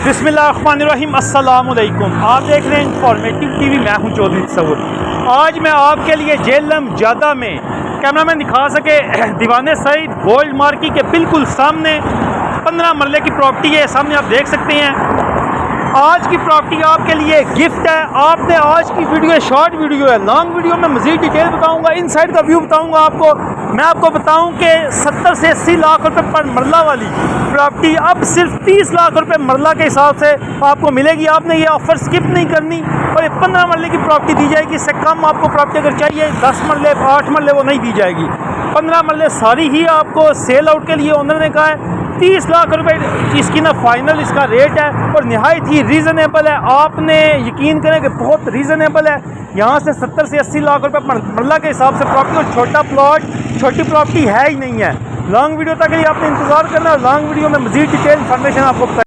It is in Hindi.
बिस्मिल्लाहिर्रहमानिर्रहीम अस्सलामुअलैकुम। आप देख रहे हैं इंफॉर्मेटिव टीवी। मैं हूं चौधरी तसव्वुर। आज मैं आपके लिए जेहलम जादा में कैमरामैन दिखा सके दीवाने सईद गोल्ड मार्केट के बिल्कुल सामने 15 मरले की प्रॉपर्टी है। सामने आप देख सकते हैं। आज की प्रॉपर्टी आपके लिए गिफ्ट है। आपने आज की वीडियो शॉर्ट वीडियो है, लॉन्ग वीडियो में मज़ीद डिटेल बताऊंगा, इनसाइड का व्यू बताऊंगा आपको। मैं आपको बताऊं कि 70 से 80 लाख रुपए पर मरला वाली प्रॉपर्टी अब सिर्फ 30 लाख रुपए मरला के हिसाब से आपको मिलेगी। आपने ये ऑफर स्किप नहीं करनी और ये 15 मरले की प्रॉपर्टी दी जाएगी। इससे कम आपको प्रॉपर्टी अगर चाहिए 10 मरले 8 मरले वो नहीं दी जाएगी। 15 मरले सारी ही आपको सेल आउट के लिए ओनर ने कहा है। 30 लाख रुपए इसकी ना फाइनल इसका रेट है और नहायत ही रीज़नेबल है। आपने यकीन करें कि बहुत रीज़नेबल है। यहाँ से 70 से 80 लाख रुपए मरला के हिसाब से प्रॉपर्टी और छोटा प्लॉट छोटी प्रॉपर्टी है ही नहीं है। लॉन्ग वीडियो तक के लिए आपने इंतज़ार करना है। लॉन्ग वीडियो में मज़ीद डिटेल इन्फॉर्मेशन आपको